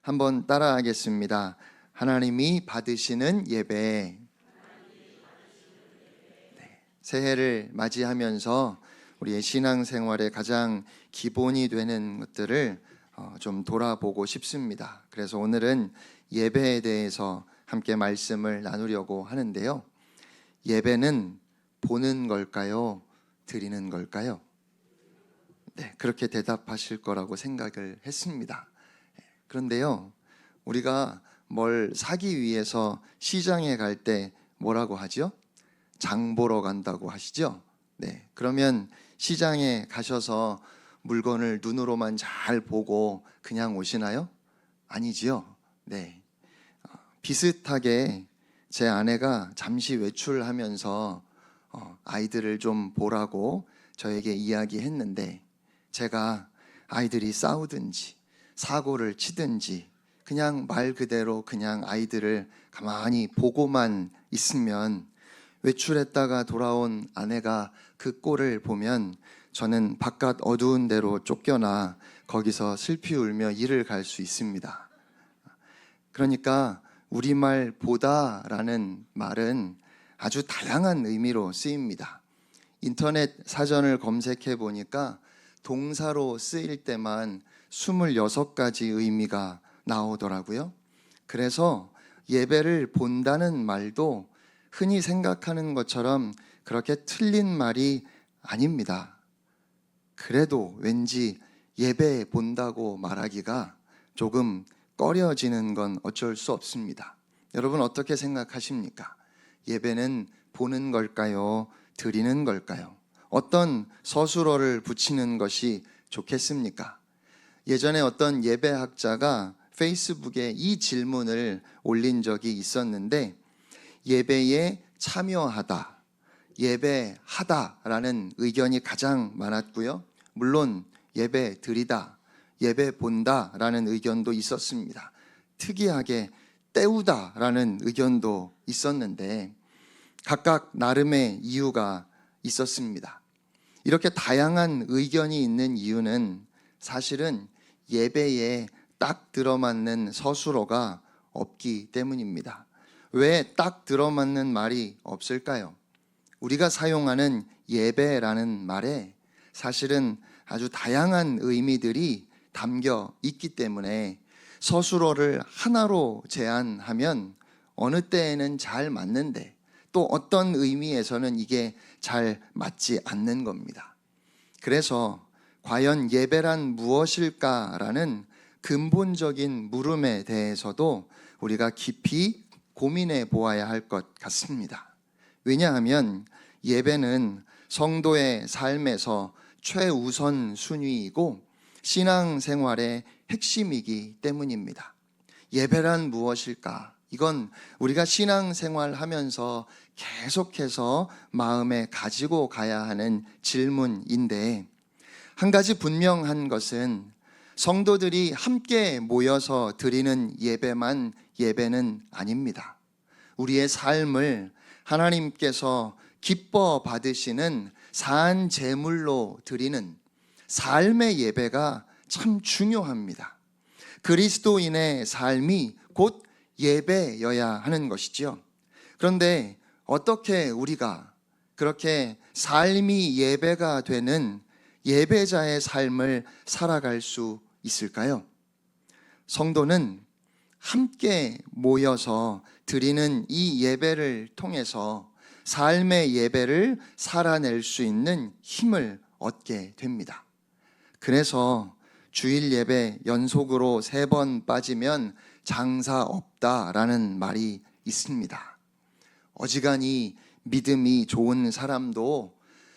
한번 따라하겠습니다. 하나님이 받으시는 예배. 새해를 맞이하면서 우리의 신앙생활의 가장 기본이 되는 것들을 좀 돌아보고 싶습니다. 그래서 오늘은 예배에 대해서 함께 말씀을 나누려고 하는데요. 예배는 보는 걸까요? 드리는 걸까요? 네, 그렇게 대답하실 거라고 생각을 했습니다. 그런데요, 우리가 뭘 사기 위해서 시장에 갈 때 뭐라고 하죠? 장 보러 간다고 하시죠? 네, 그러면 시장에 가셔서 물건을 눈으로만 잘 보고 그냥 오시나요? 아니지요. 네, 비슷하게 제 아내가 잠시 외출하면서 아이들을 좀 보라고 저에게 이야기했는데, 제가 아이들이 싸우든지 사고를 치든지 그냥 말 그대로 그냥 아이들을 가만히 보고만 있으면, 외출했다가 돌아온 아내가 그 꼴을 보면 저는 바깥 어두운 데로 쫓겨나 거기서 슬피 울며 일을 갈 수 있습니다. 그러니까 우리말 보다라는 말은 아주 다양한 의미로 쓰입니다. 인터넷 사전을 검색해 보니까 동사로 쓰일 때만 26가지 의미가 나오더라고요. 그래서 예배를 본다는 말도 흔히 생각하는 것처럼 그렇게 틀린 말이 아닙니다. 그래도 왠지 예배 본다고 말하기가 조금 꺼려지는 건 어쩔 수 없습니다. 여러분 어떻게 생각하십니까? 예배는 보는 걸까요? 드리는 걸까요? 어떤 서술어를 붙이는 것이 좋겠습니까? 예전에 어떤 예배학자가 페이스북에 이 질문을 올린 적이 있었는데, 예배에 참여하다, 예배하다라는 의견이 가장 많았고요. 물론 예배 드리다, 예배 본다라는 의견도 있었습니다. 특이하게 때우다라는 의견도 있었는데 각각 나름의 이유가 있었습니다. 이렇게 다양한 의견이 있는 이유는 사실은 예배에 딱 들어맞는 서술어가 없기 때문입니다. 왜 딱 들어맞는 말이 없을까요? 우리가 사용하는 예배라는 말에 사실은 아주 다양한 의미들이 담겨 있기 때문에 서술어를 하나로 제한하면 어느 때에는 잘 맞는데 또 어떤 의미에서는 이게 잘 맞지 않는 겁니다. 그래서 과연 예배란 무엇일까라는 근본적인 물음에 대해서도 우리가 깊이 고민해 보아야 할 것 같습니다. 왜냐하면 예배는 성도의 삶에서 최우선 순위이고 신앙생활의 핵심이기 때문입니다. 예배란 무엇일까? 이건 우리가 신앙생활 하면서 계속해서 마음에 가지고 가야 하는 질문인데, 한 가지 분명한 것은 성도들이 함께 모여서 드리는 예배만 예배는 아닙니다. 우리의 삶을 하나님께서 기뻐 받으시는 산 제물로 드리는 삶의 예배가 참 중요합니다. 그리스도인의 삶이 곧 예배여야 하는 것이죠. 그런데 어떻게 우리가 그렇게 삶이 예배가 되는 예배자의 삶을 살아갈 수 있을까요? 성도는 함께 모여서 드리는 이 예배를 통해서 삶의 예배를 살아낼 수 있는 힘을 얻게 됩니다. 그래서 주일 예배 연속으로 3번 빠지면 장사 없다라는 말이 있습니다. 어지간히 믿음이 좋은 사람도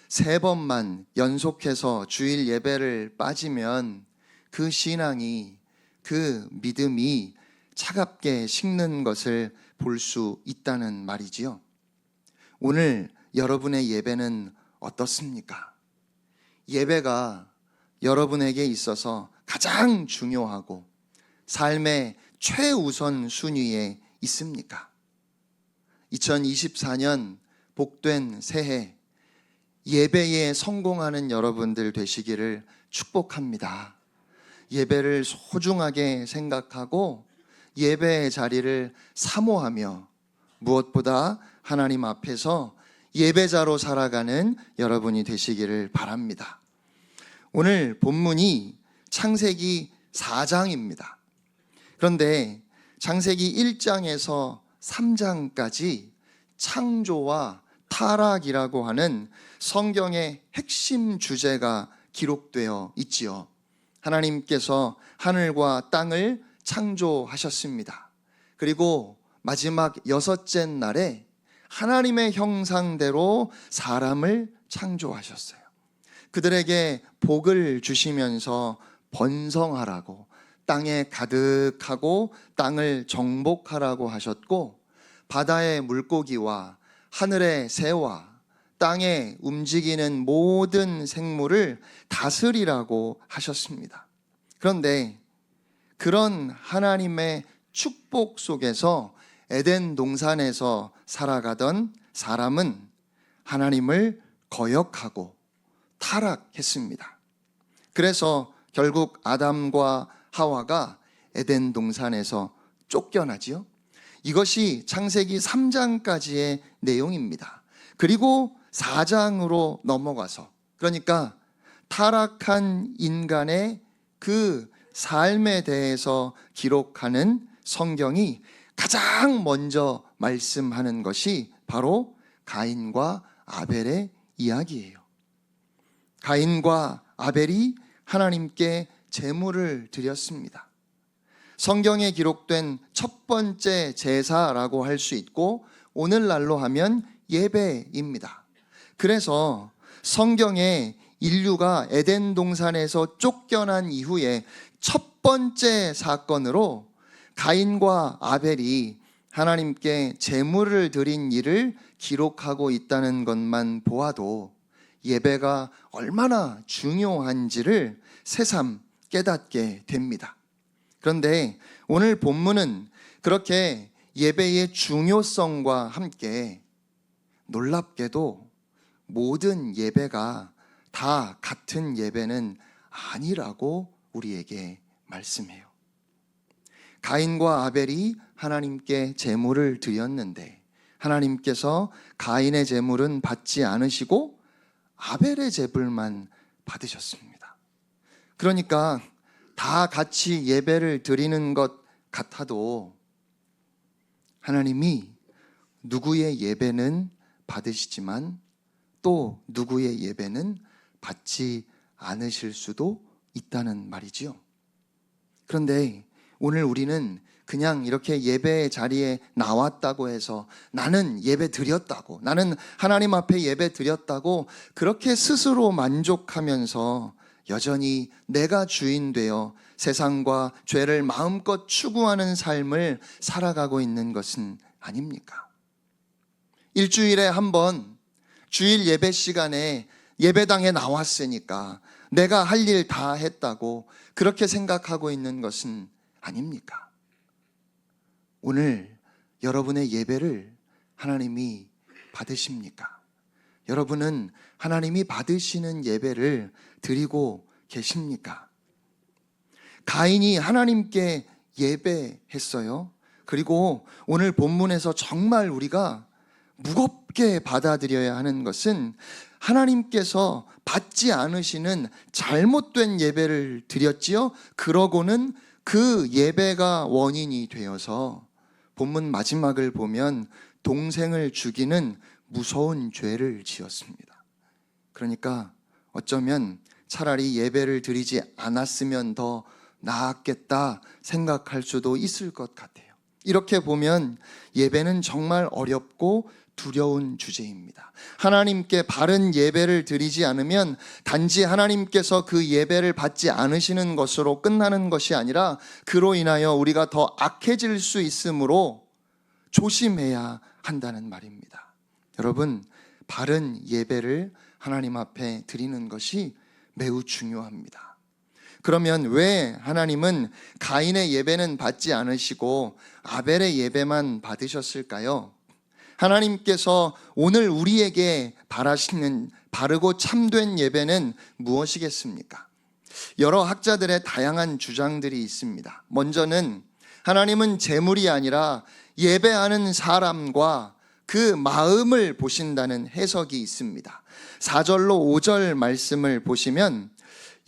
3번만 연속해서 주일 예배를 빠지면 그 신앙이, 그 믿음이 차갑게 식는 것을 볼 수 있다는 말이지요. 오늘 여러분의 예배는 어떻습니까? 예배가 여러분에게 있어서 가장 중요하고 삶의 최우선 순위에 있습니까? 2024년 복된 새해, 예배에 성공하는 여러분들 되시기를 축복합니다. 예배를 소중하게 생각하고 예배의 자리를 사모하며 무엇보다 하나님 앞에서 예배자로 살아가는 여러분이 되시기를 바랍니다. 오늘 본문이 창세기 4장입니다. 그런데 창세기 1장에서 3장까지 창조와 타락이라고 하는 성경의 핵심 주제가 기록되어 있지요. 하나님께서 하늘과 땅을 창조하셨습니다. 그리고 마지막 6째 날에 하나님의 형상대로 사람을 창조하셨어요. 그들에게 복을 주시면서 번성하라고, 땅에 가득하고 땅을 정복하라고 하셨고, 바다의 물고기와 하늘의 새와 땅에 움직이는 모든 생물을 다스리라고 하셨습니다. 그런데 그런 하나님의 축복 속에서 에덴 동산에서 살아가던 사람은 하나님을 거역하고 타락했습니다. 그래서 결국 아담과 하와가 에덴 동산에서 쫓겨나지요. 이것이 창세기 3장까지의 내용입니다. 그리고 4장으로 넘어가서, 그러니까 타락한 인간의 그 삶에 대해서 기록하는 성경이 가장 먼저 말씀하는 것이 바로 가인과 아벨의 이야기예요. 가인과 아벨이 하나님께 제물을 드렸습니다. 성경에 기록된 첫 번째 제사라고 할 수 있고, 오늘날로 하면 예배입니다. 그래서 성경에 인류가 에덴 동산에서 쫓겨난 이후에 첫 번째 사건으로 가인과 아벨이 하나님께 제물을 드린 일을 기록하고 있다는 것만 보아도 예배가 얼마나 중요한지를 새삼 깨닫게 됩니다. 그런데 오늘 본문은 그렇게 예배의 중요성과 함께 놀랍게도 모든 예배가 다 같은 예배는 아니라고 우리에게 말씀해요. 가인과 아벨이 하나님께 제물을 드렸는데 하나님께서 가인의 제물은 받지 않으시고 아벨의 제물만 받으셨습니다. 그러니까 다 같이 예배를 드리는 것 같아도 하나님이 누구의 예배는 받으시지만 또 누구의 예배는 받지 않으실 수도 있다는 말이지요. 그런데 오늘 우리는 그냥 이렇게 예배의 자리에 나왔다고 해서 나는 예배 드렸다고, 나는 하나님 앞에 예배 드렸다고 그렇게 스스로 만족하면서 여전히 내가 주인 되어 세상과 죄를 마음껏 추구하는 삶을 살아가고 있는 것은 아닙니까? 일주일에 한 번 주일 예배 시간에 예배당에 나왔으니까 내가 할 일 다 했다고 그렇게 생각하고 있는 것은 아닙니까? 오늘 여러분의 예배를 하나님이 받으십니까? 여러분은 하나님이 받으시는 예배를 드리고 계십니까? 가인이 하나님께 예배했어요. 그리고 오늘 본문에서 정말 우리가 무겁게 받아들여야 하는 것은 하나님께서 받지 않으시는 잘못된 예배를 드렸지요. 그러고는 그 예배가 원인이 되어서 본문 마지막을 보면 동생을 죽이는 무서운 죄를 지었습니다. 그러니까 어쩌면 차라리 예배를 드리지 않았으면 더 나았겠다 생각할 수도 있을 것 같아요. 이렇게 보면 예배는 정말 어렵고 두려운 주제입니다. 하나님께 바른 예배를 드리지 않으면 단지 하나님께서 그 예배를 받지 않으시는 것으로 끝나는 것이 아니라 그로 인하여 우리가 더 악해질 수 있으므로 조심해야 한다는 말입니다. 여러분, 바른 예배를 하나님 앞에 드리는 것이 매우 중요합니다. 그러면 왜 하나님은 가인의 예배는 받지 않으시고 아벨의 예배만 받으셨을까요? 하나님께서 오늘 우리에게 바라시는 바르고 참된 예배는 무엇이겠습니까? 여러 학자들의 다양한 주장들이 있습니다. 먼저는 하나님은 재물이 아니라 예배하는 사람과 그 마음을 보신다는 해석이 있습니다. 4절로 5절 말씀을 보시면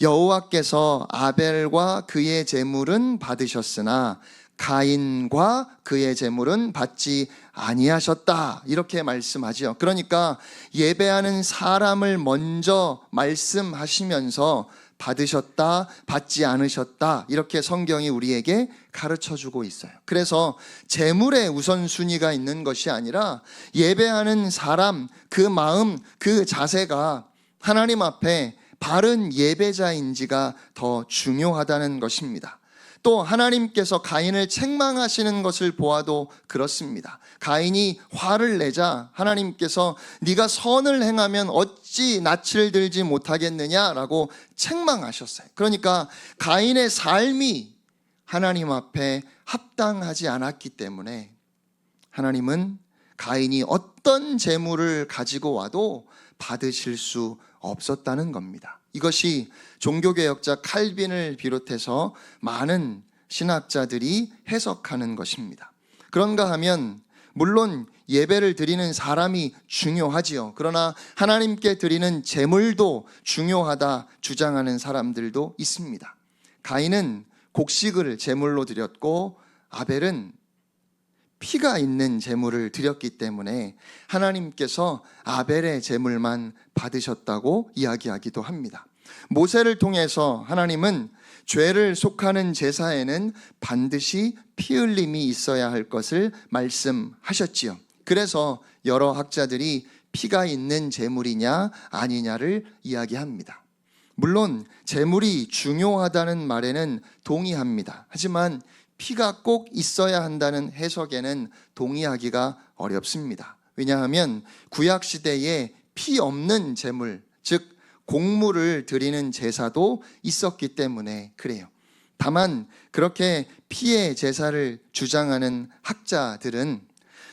여호와께서 아벨과 그의 제물은 받으셨으나 가인과 그의 제물은 받지 아니하셨다, 이렇게 말씀하지요. 그러니까 예배하는 사람을 먼저 말씀하시면서 받으셨다, 받지 않으셨다, 이렇게 성경이 우리에게 가르쳐주고 있어요. 그래서 제물의 우선순위가 있는 것이 아니라 예배하는 사람, 그 마음, 그 자세가 하나님 앞에 바른 예배자인지가 더 중요하다는 것입니다. 또 하나님께서 가인을 책망하시는 것을 보아도 그렇습니다. 가인이 화를 내자 하나님께서 네가 선을 행하면 어찌 낯을 들지 못하겠느냐라고 책망하셨어요. 그러니까 가인의 삶이 하나님 앞에 합당하지 않았기 때문에 하나님은 가인이 어떤 재물을 가지고 와도 받으실 수 없었다는 겁니다. 이것이 종교개혁자 칼빈을 비롯해서 많은 신학자들이 해석하는 것입니다. 그런가 하면 물론 예배를 드리는 사람이 중요하지요. 그러나 하나님께 드리는 제물도 중요하다 주장하는 사람들도 있습니다. 가인은 곡식을 제물로 드렸고 아벨은 피가 있는 제물을 드렸기 때문에 하나님께서 아벨의 제물만 받으셨다고 이야기하기도 합니다. 모세를 통해서 하나님은 죄를 속하는 제사에는 반드시 피 흘림이 있어야 할 것을 말씀하셨지요. 그래서 여러 학자들이 피가 있는 제물이냐 아니냐를 이야기합니다. 물론 제물이 중요하다는 말에는 동의합니다. 하지만 피가 꼭 있어야 한다는 해석에는 동의하기가 어렵습니다. 왜냐하면 구약시대에 피 없는 제물, 즉 곡물을 드리는 제사도 있었기 때문에 그래요. 다만 그렇게 피의 제사를 주장하는 학자들은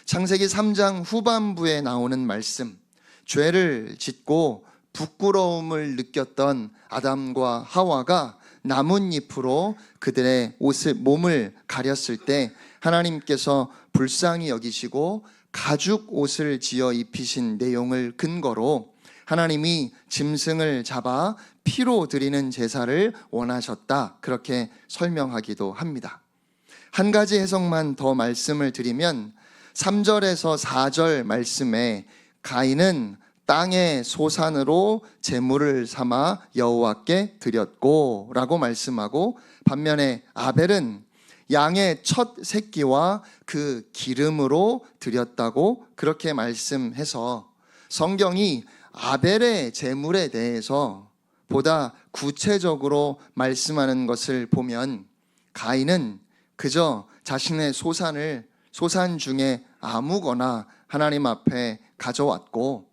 창세기 3장 후반부에 나오는 말씀, 죄를 짓고 부끄러움을 느꼈던 아담과 하와가 나뭇잎으로 그들의 몸을 가렸을 때 하나님께서 불쌍히 여기시고 가죽 옷을 지어 입히신 내용을 근거로 하나님이 짐승을 잡아 피로 드리는 제사를 원하셨다, 그렇게 설명하기도 합니다. 한 가지 해석만 더 말씀을 드리면 3절에서 4절 말씀에 가인은 땅의 소산으로 제물을 삼아 여호와께 드렸고 라고 말씀하고, 반면에 아벨은 양의 첫 새끼와 그 기름으로 드렸다고 그렇게 말씀해서 성경이 아벨의 제물에 대해서 보다 구체적으로 말씀하는 것을 보면 가인은 그저 자신의 소산 중에 아무거나 하나님 앞에 가져왔고,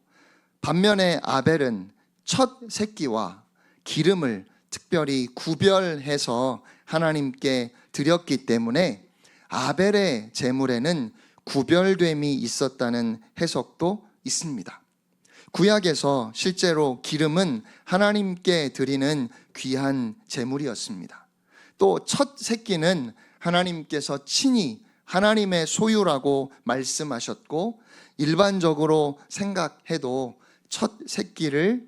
반면에 아벨은 첫 새끼와 기름을 특별히 구별해서 하나님께 드렸기 때문에 아벨의 제물에는 구별됨이 있었다는 해석도 있습니다. 구약에서 실제로 기름은 하나님께 드리는 귀한 제물이었습니다. 또 첫 새끼는 하나님께서 친히 하나님의 소유라고 말씀하셨고, 일반적으로 생각해도 첫 새끼를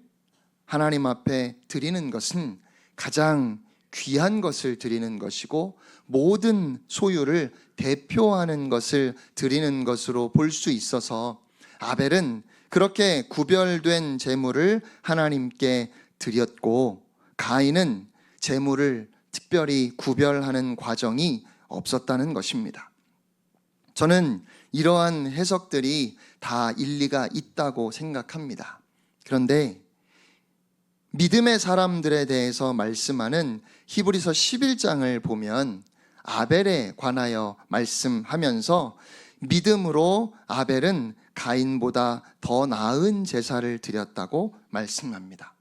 하나님 앞에 드리는 것은 가장 귀한 것을 드리는 것이고 모든 소유를 대표하는 것을 드리는 것으로 볼 수 있어서 아벨은 그렇게 구별된 제물을 하나님께 드렸고, 가인은 제물을 특별히 구별하는 과정이 없었다는 것입니다. 저는 이러한 해석들이 다 일리가 있다고 생각합니다. 그런데 믿음의 사람들에 대해서 말씀하는 히브리서 11장을 보면 아벨에 관하여 말씀하면서 믿음으로 아벨은 가인보다 더 나은 제사를 드렸다고 말씀합니다.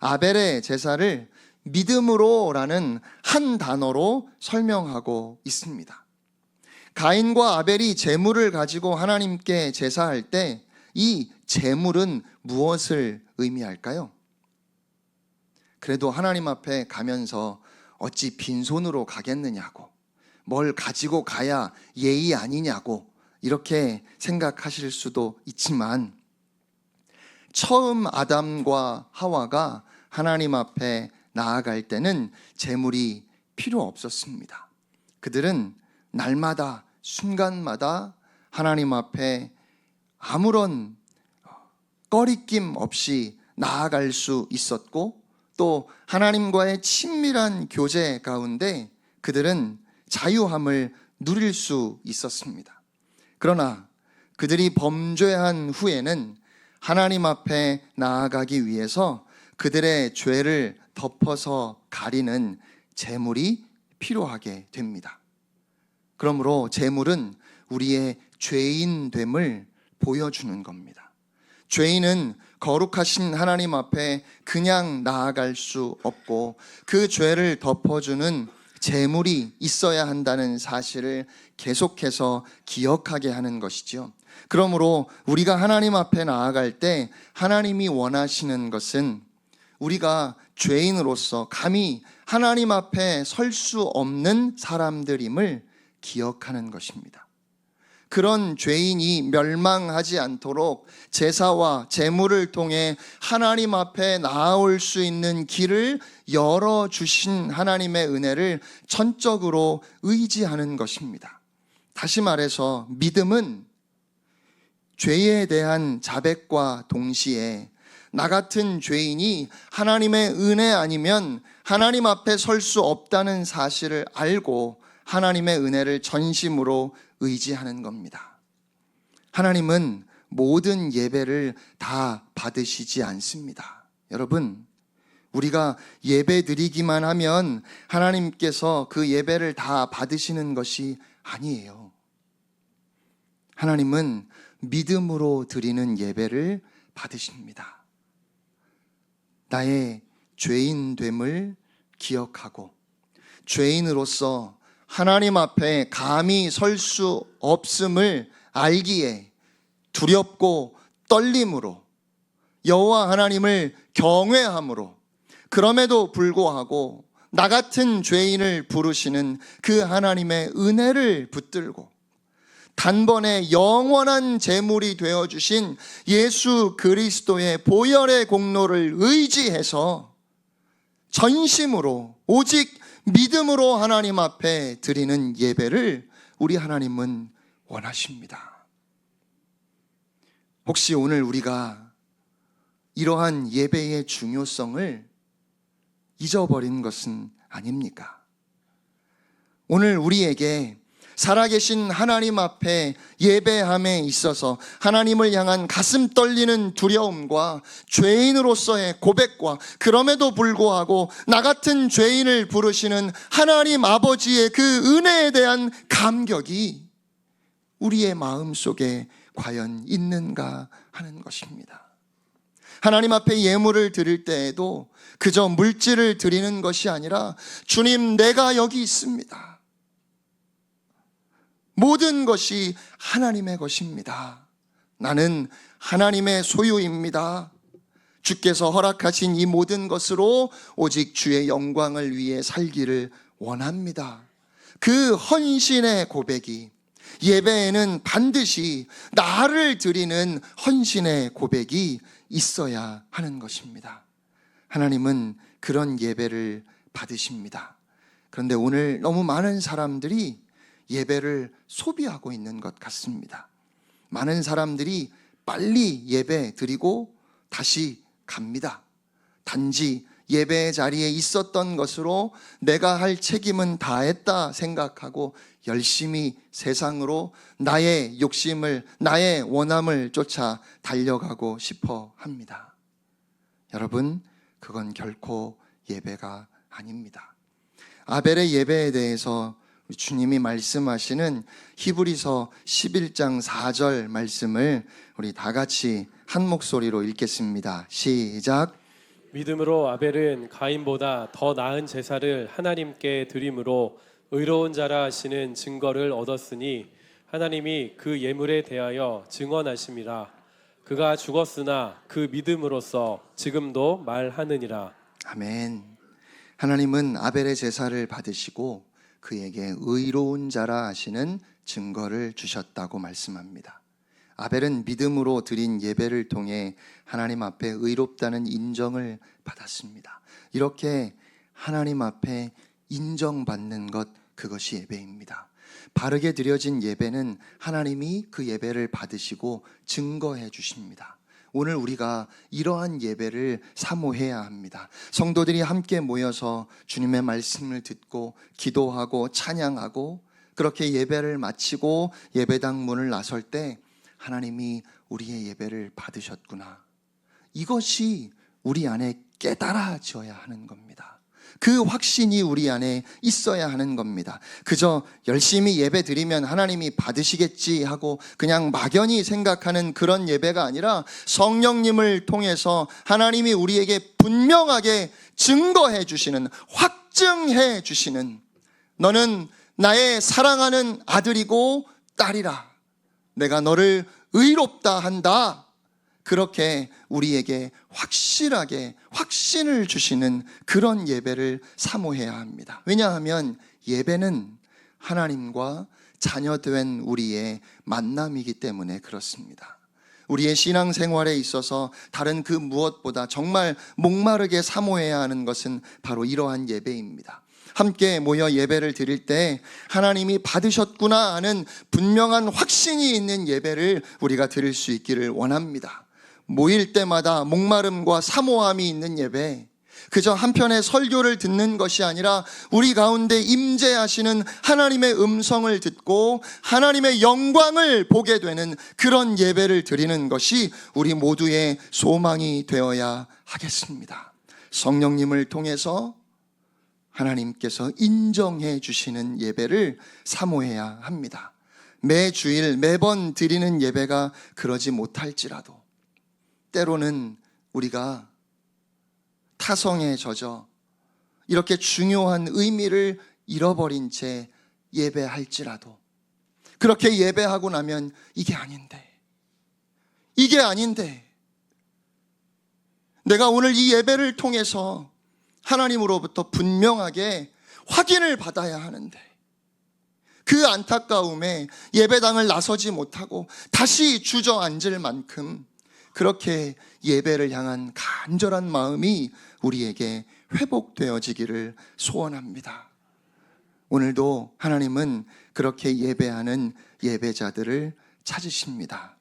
아벨의 제사를 믿음으로라는 한 단어로 설명하고 있습니다. 가인과 아벨이 제물을 가지고 하나님께 제사할 때 이 제물은 무엇을 의미할까요? 그래도 하나님 앞에 가면서 어찌 빈손으로 가겠느냐고, 뭘 가지고 가야 예의 아니냐고 이렇게 생각하실 수도 있지만, 처음 아담과 하와가 하나님 앞에 나아갈 때는 재물이 필요 없었습니다. 그들은 날마다 순간마다 하나님 앞에 아무런 꺼리낌 없이 나아갈 수 있었고, 또 하나님과의 친밀한 교제 가운데 그들은 자유함을 누릴 수 있었습니다. 그러나 그들이 범죄한 후에는 하나님 앞에 나아가기 위해서 그들의 죄를 덮어서 가리는 제물이 필요하게 됩니다. 그러므로 제물은 우리의 죄인됨을 보여주는 겁니다. 죄인은 거룩하신 하나님 앞에 그냥 나아갈 수 없고, 그 죄를 덮어주는 제물이 있어야 한다는 사실을 계속해서 기억하게 하는 것이죠. 그러므로 우리가 하나님 앞에 나아갈 때 하나님이 원하시는 것은 우리가 죄인으로서 감히 하나님 앞에 설 수 없는 사람들임을 기억하는 것입니다. 그런 죄인이 멸망하지 않도록 제사와 제물을 통해 하나님 앞에 나아올 수 있는 길을 열어주신 하나님의 은혜를 전적으로 의지하는 것입니다. 다시 말해서 믿음은 죄에 대한 자백과 동시에 나 같은 죄인이 하나님의 은혜 아니면 하나님 앞에 설 수 없다는 사실을 알고 하나님의 은혜를 전심으로 의지하는 겁니다. 하나님은 모든 예배를 다 받으시지 않습니다. 여러분, 우리가 예배 드리기만 하면 하나님께서 그 예배를 다 받으시는 것이 아니에요. 하나님은 믿음으로 드리는 예배를 받으십니다. 나의 죄인됨을 기억하고 죄인으로서 하나님 앞에 감히 설 수 없음을 알기에 두렵고 떨림으로 여호와 하나님을 경외함으로, 그럼에도 불구하고 나 같은 죄인을 부르시는 그 하나님의 은혜를 붙들고 단번에 영원한 제물이 되어주신 예수 그리스도의 보혈의 공로를 의지해서 전심으로 오직 믿음으로 하나님 앞에 드리는 예배를 우리 하나님은 원하십니다. 혹시 오늘 우리가 이러한 예배의 중요성을 잊어버린 것은 아닙니까? 오늘 우리에게 살아계신 하나님 앞에 예배함에 있어서 하나님을 향한 가슴 떨리는 두려움과 죄인으로서의 고백과, 그럼에도 불구하고 나 같은 죄인을 부르시는 하나님 아버지의 그 은혜에 대한 감격이 우리의 마음 속에 과연 있는가 하는 것입니다. 하나님 앞에 예물을 드릴 때에도 그저 물질을 드리는 것이 아니라, 주님, 내가 여기 있습니다. 모든 것이 하나님의 것입니다. 나는 하나님의 소유입니다. 주께서 허락하신 이 모든 것으로 오직 주의 영광을 위해 살기를 원합니다. 그 헌신의 고백이, 예배에는 반드시 나를 드리는 헌신의 고백이 있어야 하는 것입니다. 하나님은 그런 예배를 받으십니다. 그런데 오늘 너무 많은 사람들이 예배를 소비하고 있는 것 같습니다. 많은 사람들이 빨리 예배 드리고 다시 갑니다. 단지 예배의 자리에 있었던 것으로 내가 할 책임은 다했다 생각하고 열심히 세상으로 나의 욕심을, 나의 원함을 쫓아 달려가고 싶어 합니다. 여러분, 그건 결코 예배가 아닙니다. 아벨의 예배에 대해서 주님이 말씀하시는 히브리서 11장 4절 말씀을 우리 다 같이 한 목소리로 읽겠습니다. 시작. 믿음으로 아벨은 가인보다 더 나은 제사를 하나님께 드림으로 의로운 자라 하시는 증거를 얻었으니 하나님이 그 예물에 대하여 증언하심이라. 그가 죽었으나 그 믿음으로써 지금도 말하느니라. 아멘. 하나님은 아벨의 제사를 받으시고 그에게 의로운 자라 하시는 증거를 주셨다고 말씀합니다. 아벨은 믿음으로 드린 예배를 통해 하나님 앞에 의롭다는 인정을 받았습니다. 이렇게 하나님 앞에 인정받는 것, 그것이 예배입니다. 바르게 드려진 예배는 하나님이 그 예배를 받으시고 증거해 주십니다. 오늘 우리가 이러한 예배를 사모해야 합니다. 성도들이 함께 모여서 주님의 말씀을 듣고 기도하고 찬양하고 그렇게 예배를 마치고 예배당 문을 나설 때 하나님이 우리의 예배를 받으셨구나, 이것이 우리 안에 깨달아져야 하는 겁니다. 그 확신이 우리 안에 있어야 하는 겁니다. 그저 열심히 예배 드리면 하나님이 받으시겠지 하고 그냥 막연히 생각하는 그런 예배가 아니라 성령님을 통해서 하나님이 우리에게 분명하게 증거해 주시는, 확증해 주시는, 너는 나의 사랑하는 아들이고 딸이라, 내가 너를 의롭다 한다, 그렇게 우리에게 확실하게 확신을 주시는 그런 예배를 사모해야 합니다. 왜냐하면 예배는 하나님과 자녀된 우리의 만남이기 때문에 그렇습니다. 우리의 신앙생활에 있어서 다른 그 무엇보다 정말 목마르게 사모해야 하는 것은 바로 이러한 예배입니다. 함께 모여 예배를 드릴 때 하나님이 받으셨구나 하는 분명한 확신이 있는 예배를 우리가 드릴 수 있기를 원합니다. 모일 때마다 목마름과 사모함이 있는 예배, 그저 한편의 설교를 듣는 것이 아니라 우리 가운데 임재하시는 하나님의 음성을 듣고 하나님의 영광을 보게 되는 그런 예배를 드리는 것이 우리 모두의 소망이 되어야 하겠습니다. 성령님을 통해서 하나님께서 인정해 주시는 예배를 사모해야 합니다. 매 주일 매번 드리는 예배가 그러지 못할지라도 때로는 우리가 타성에 젖어 이렇게 중요한 의미를 잃어버린 채 예배할지라도, 그렇게 예배하고 나면 이게 아닌데 내가 오늘 이 예배를 통해서 하나님으로부터 분명하게 확인을 받아야 하는데, 그 안타까움에 예배당을 나서지 못하고 다시 주저앉을 만큼 그렇게 예배를 향한 간절한 마음이 우리에게 회복되어지기를 소원합니다. 오늘도 하나님은 그렇게 예배하는 예배자들을 찾으십니다.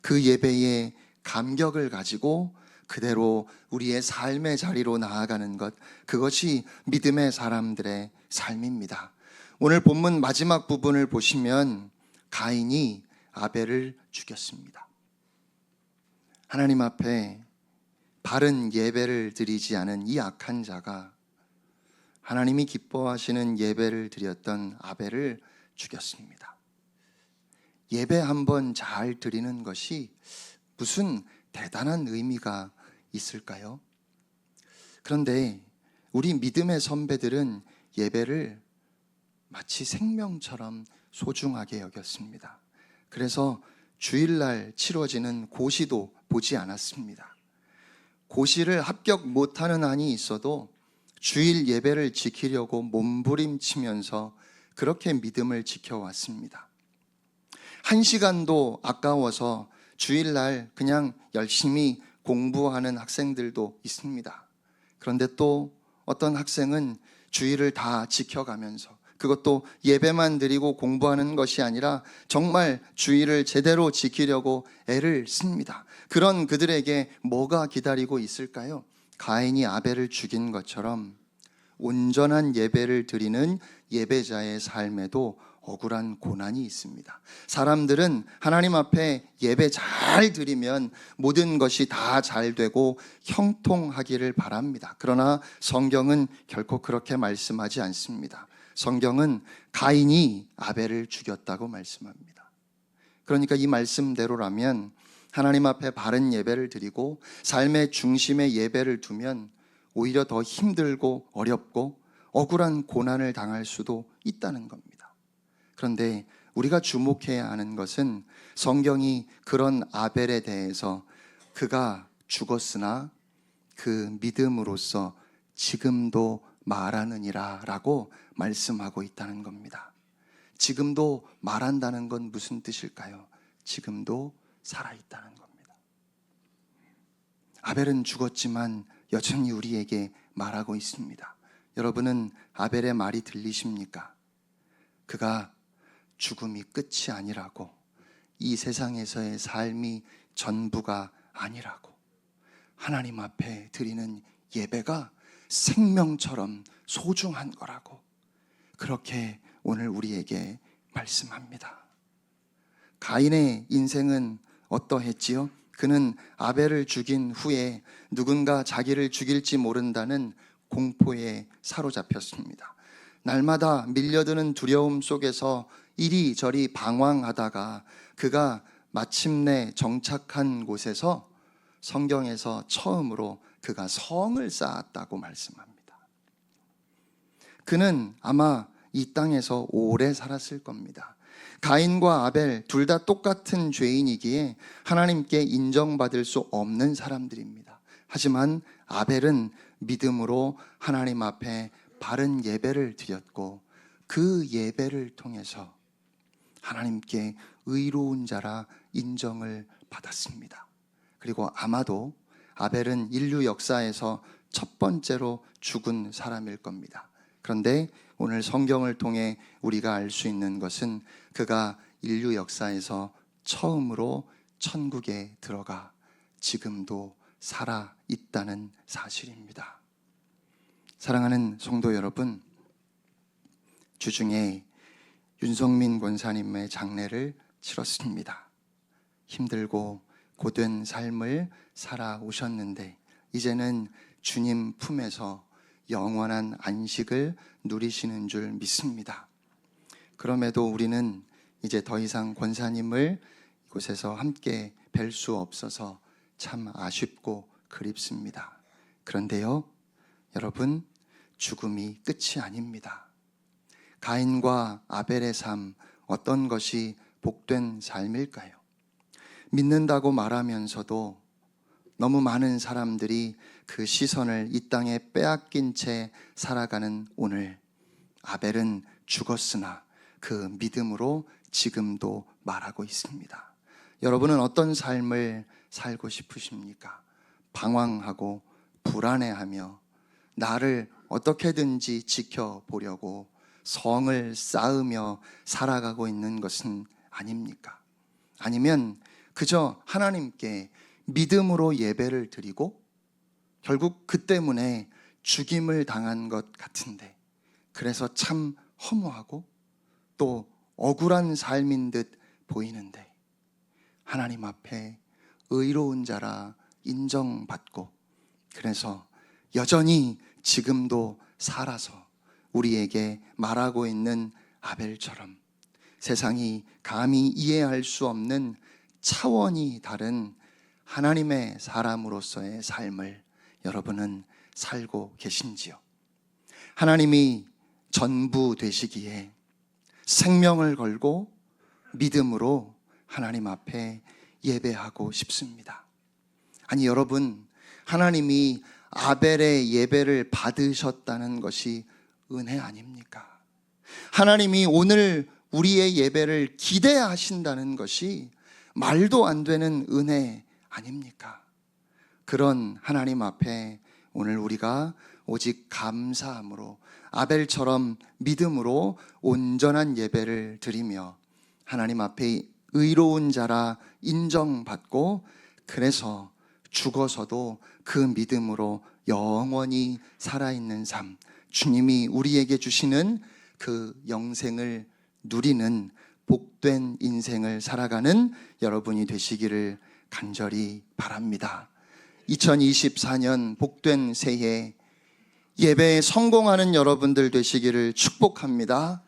그 예배에 감격을 가지고 그대로 우리의 삶의 자리로 나아가는 것, 그것이 믿음의 사람들의 삶입니다. 오늘 본문 마지막 부분을 보시면 가인이 아벨을 죽였습니다. 하나님 앞에 바른 예배를 드리지 않은 이 악한 자가 하나님이 기뻐하시는 예배를 드렸던 아벨을 죽였습니다. 예배 한번 잘 드리는 것이 무슨 대단한 의미가 있을까요? 그런데 우리 믿음의 선배들은 예배를 마치 생명처럼 소중하게 여겼습니다. 그래서 주일날 치러지는 고시도 보지 않았습니다. 고시를 합격 못하는 한이 있어도 주일 예배를 지키려고 몸부림치면서 그렇게 믿음을 지켜왔습니다. 한 시간도 아까워서 주일날 그냥 열심히 공부하는 학생들도 있습니다. 그런데 또 어떤 학생은 주일을 다 지켜가면서, 그것도 예배만 드리고 공부하는 것이 아니라 정말 주일을 제대로 지키려고 애를 씁니다. 그런 그들에게 뭐가 기다리고 있을까요? 가인이 아벨을 죽인 것처럼 온전한 예배를 드리는 예배자의 삶에도 억울한 고난이 있습니다. 사람들은 하나님 앞에 예배 잘 드리면 모든 것이 다 잘 되고 형통하기를 바랍니다. 그러나 성경은 결코 그렇게 말씀하지 않습니다. 성경은 가인이 아벨을 죽였다고 말씀합니다. 그러니까 이 말씀대로라면 하나님 앞에 바른 예배를 드리고 삶의 중심에 예배를 두면 오히려 더 힘들고 어렵고 억울한 고난을 당할 수도 있다는 겁니다. 그런데 우리가 주목해야 하는 것은 성경이 그런 아벨에 대해서 그가 죽었으나 그 믿음으로써 지금도 말하느니라 라고 말씀하고 있다는 겁니다. 지금도 말한다는 건 무슨 뜻일까요? 지금도 살아있다는 겁니다. 아벨은 죽었지만 여전히 우리에게 말하고 있습니다. 여러분은 아벨의 말이 들리십니까? 그가 죽음이 끝이 아니라고, 이 세상에서의 삶이 전부가 아니라고, 하나님 앞에 드리는 예배가 생명처럼 소중한 거라고, 그렇게 오늘 우리에게 말씀합니다. 가인의 인생은 어떠했지요? 그는 아벨을 죽인 후에 누군가 자기를 죽일지 모른다는 공포에 사로잡혔습니다. 날마다 밀려드는 두려움 속에서 이리저리 방황하다가 그가 마침내 정착한 곳에서 성경에서 처음으로 그가 성을 쌓았다고 말씀합니다. 그는 아마 이 땅에서 오래 살았을 겁니다. 가인과 아벨 둘 다 똑같은 죄인이기에 하나님께 인정받을 수 없는 사람들입니다. 하지만 아벨은 믿음으로 하나님 앞에 바른 예배를 드렸고 그 예배를 통해서 하나님께 의로운 자라 인정을 받았습니다. 그리고 아마도 아벨은 인류 역사에서 첫 번째로 죽은 사람일 겁니다. 그런데 오늘 성경을 통해 우리가 알 수 있는 것은 그가 인류 역사에서 처음으로 천국에 들어가 지금도 살아 있다는 사실입니다. 사랑하는 성도 여러분, 주중에 윤성민 권사님의 장례를 치렀습니다. 힘들고 고된 삶을 살아오셨는데 이제는 주님 품에서 영원한 안식을 누리시는 줄 믿습니다. 그럼에도 우리는 이제 더 이상 권사님을 이곳에서 함께 뵐 수 없어서 참 아쉽고 그립습니다. 그런데요, 여러분, 죽음이 끝이 아닙니다. 가인과 아벨의 삶, 어떤 것이 복된 삶일까요? 믿는다고 말하면서도 너무 많은 사람들이 그 시선을 이 땅에 빼앗긴 채 살아가는 오늘, 아벨은 죽었으나 그 믿음으로 지금도 말하고 있습니다. 여러분은 어떤 삶을 살고 싶으십니까? 방황하고 불안해하며 나를 어떻게든지 지켜보려고 성을 쌓으며 살아가고 있는 것은 아닙니까? 아니면 그저 하나님께 믿음으로 예배를 드리고 결국 그 때문에 죽임을 당한 것 같은데, 그래서 참 허무하고 또 억울한 삶인 듯 보이는데 하나님 앞에 의로운 자라 인정받고 그래서 여전히 지금도 살아서 우리에게 말하고 있는 아벨처럼 세상이 감히 이해할 수 없는 차원이 다른 하나님의 사람으로서의 삶을 여러분은 살고 계신지요? 하나님이 전부 되시기에 생명을 걸고 믿음으로 하나님 앞에 예배하고 싶습니다. 아니 여러분, 하나님이 아벨의 예배를 받으셨다는 것이 은혜 아닙니까? 하나님이 오늘 우리의 예배를 기대하신다는 것이 말도 안 되는 은혜 아닙니까? 그런 하나님 앞에 오늘 우리가 오직 감사함으로 아벨처럼 믿음으로 온전한 예배를 드리며 하나님 앞에 의로운 자라 인정받고 그래서 죽어서도 그 믿음으로 영원히 살아있는 삶, 주님이 우리에게 주시는 그 영생을 누리는 복된 인생을 살아가는 여러분이 되시기를 간절히 바랍니다. 2024년 복된 새해 예배에 성공하는 여러분들 되시기를 축복합니다.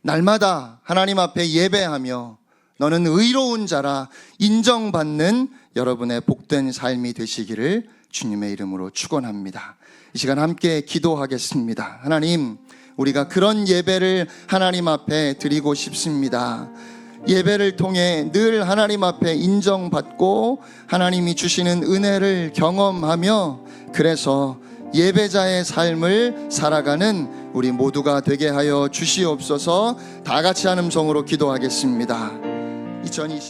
날마다 하나님 앞에 예배하며 너는 의로운 자라 인정받는 여러분의 복된 삶이 되시기를 주님의 이름으로 축원합니다. 이 시간 함께 기도하겠습니다. 하나님, 우리가 그런 예배를 하나님 앞에 드리고 싶습니다. 예배를 통해 늘 하나님 앞에 인정받고 하나님이 주시는 은혜를 경험하며 그래서 예배자의 삶을 살아가는 우리 모두가 되게 하여 주시옵소서. 다 같이 한 음성으로 기도하겠습니다. 2020